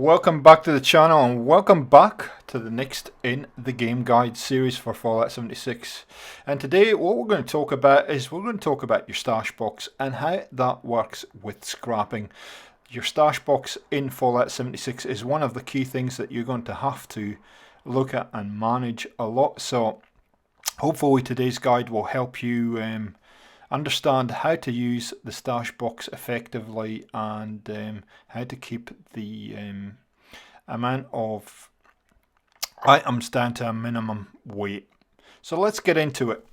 Welcome back to the channel and welcome back to the next in the game guide series for Fallout 76. And today what we're going to talk about is your stash box and how that works with scrapping. Your stash box in Fallout 76 is one of the key things that you're going to have to look at and manage a lot. So hopefully today's guide will help you understand how to use the stash box effectively and how to keep the amount of items down to a minimum weight. So let's get into it.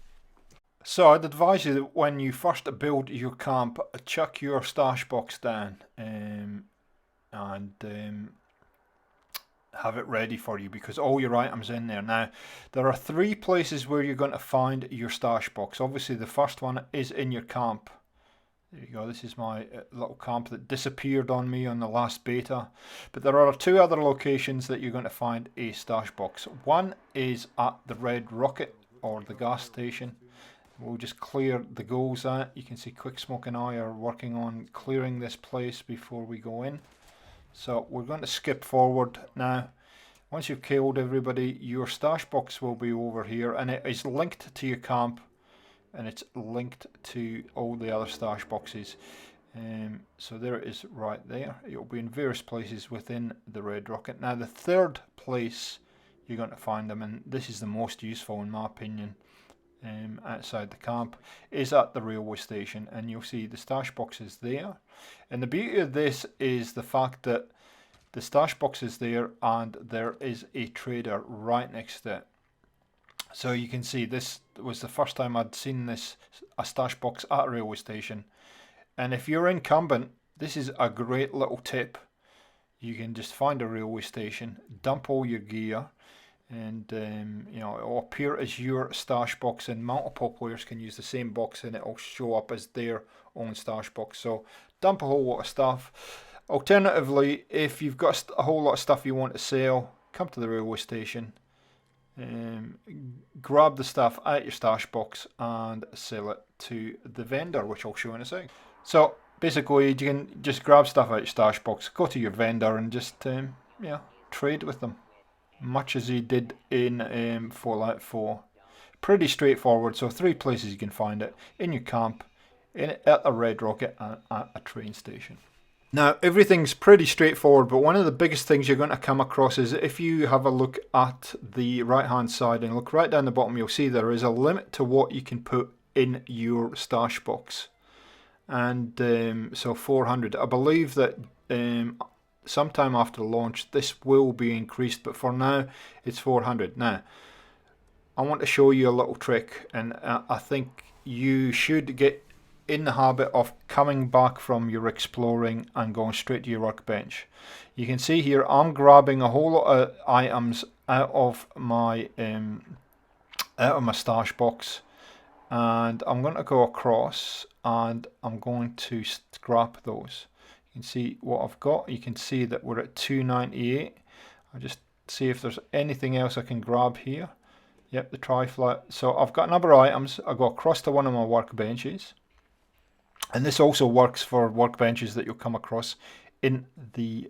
So I'd advise you that when you first build your camp, chuck your stash box down and have it ready for you, because all your items in there. Now there are three places where you're going to find your stash box. Obviously the first one is in your camp. There you go, this is my little camp that disappeared on me on the last beta. But there are two other locations that you're going to find a stash box. One is at the Red Rocket, or the gas station. We'll just clear the goals out. You can see Quick Smoke and I are working on clearing this place before we go in. So we're going to skip forward now. Once you've killed everybody, your stash box will be over here, and it is linked to your camp, and it's linked to all the other stash boxes. So there it is right there. It will be in various places within the Red Rocket. Now the third place you're going to find them, and this is the most useful in my opinion, outside the camp, is at the railway station, and you'll see the stash box is there. And the beauty of this is the fact that the stash box is there and there is a trader right next to it. So you can see this was the first time I'd seen a stash box at a railway station. And if you're incumbent, this is a great little tip. You can just find a railway station, dump all your gear, and you know, it will appear as your stash box, and multiple players can use the same box and it will show up as their own stash box. So dump a whole lot of stuff. Alternatively, if you've got a whole lot of stuff you want to sell, come to the railway station, grab the stuff out your stash box and sell it to the vendor, which I'll show in a sec. So basically you can just grab stuff out your stash box, go to your vendor and just trade with them, much as you did in Fallout 4. Pretty straightforward. So three places you can find it: in your camp, at a Red Rocket, and at a train station. Now everything's pretty straightforward, but one of the biggest things you're going to come across is, if you have a look at the right hand side and look right down the bottom, you'll see there is a limit to what you can put in your stash box. And so 400. I believe that sometime after launch this will be increased, but for now it's 400. Now I want to show you a little trick, and I think you should get in the habit of coming back from your exploring and going straight to your workbench. You can see here I'm grabbing a whole lot of items out of my stash box, and I'm going to go across and I'm going to scrap those. You can see what I've got. You can see that we're at 298. I'll just see if there's anything else I can grab here. Yep, the tri-flat. So I've got a number of items. I go across to one of my workbenches. And this also works for workbenches that you'll come across in the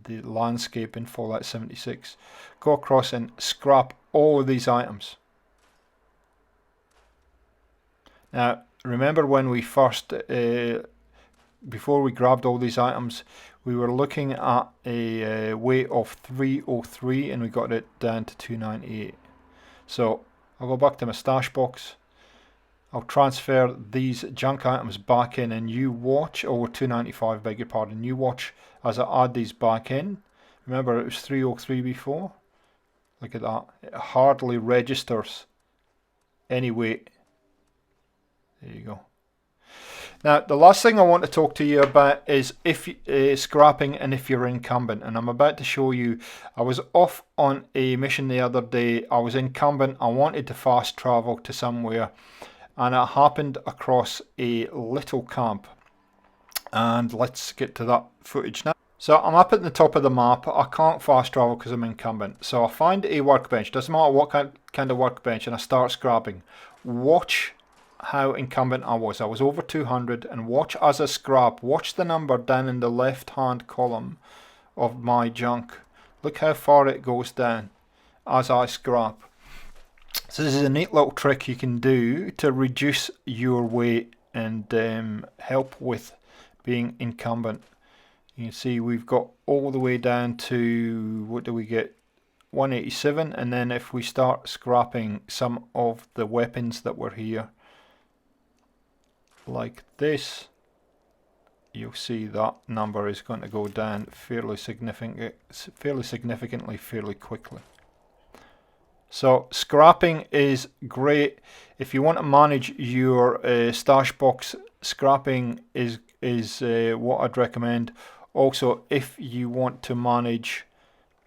landscape in Fallout 76. Go across and scrap all of these items. Now remember when we first, before we grabbed all these items, we were looking at a weight of 303 and we got it down to 298. So I'll go back to my stash box. I'll transfer these junk items back in, and you watch, or 295, beg your pardon, you watch as I add these back in. Remember it was 303 before? Look at that, it hardly registers any weight. There you go. Now the last thing I want to talk to you about is scrapping, and if you're incumbent, and I'm about to show you. I was off on a mission the other day. I was incumbent, I wanted to fast travel to somewhere, and I happened across a little camp, and let's get to that footage now. So I'm up at the top of the map. I can't fast travel because I'm incumbent, so I find a workbench, doesn't matter what kind of workbench, and I start scrapping. Watch how incumbent I was. I was over 200, and watch as I scrap. Watch the number down in the left hand column of my junk. Look how far it goes down as I scrap. So this is a neat little trick you can do to reduce your weight and help with being incumbent. You can see we've got all the way down to, what do we get, 187, and then if we start scrapping some of the weapons that were here like this, you'll see that number is going to go down fairly significantly fairly quickly. So scrapping is great if you want to manage your stash box. Scrapping is what I'd recommend. Also, if you want to manage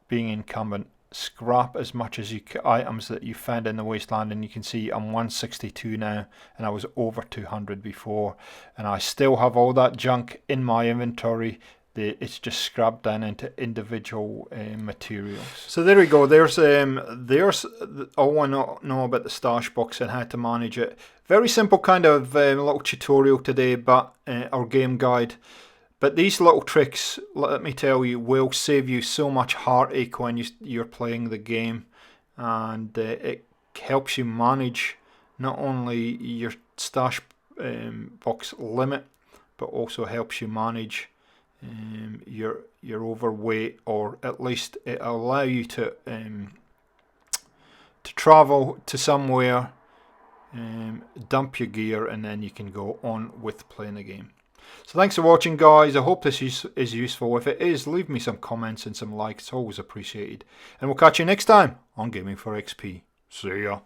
being incumbent, scrap as much as you items that you found in the wasteland, and you can see I'm 162 now, and I was over 200 before, and I still have all that junk in my inventory. It's just scrapped down into individual materials. So there we go. There's all I know about the stash box and how to manage it. Very simple kind of little tutorial today, but or game guide. But these little tricks, let me tell you, will save you so much heartache when you're playing the game, and it helps you manage not only your stash box limit, but also helps you manage your overweight, or at least it allow you to travel to somewhere, dump your gear, and then you can go on with playing the game. So thanks for watching, guys. I hope this is useful. If it is, leave me some comments and some likes. It's always appreciated. And we'll catch you next time on Gaming for XP. See ya.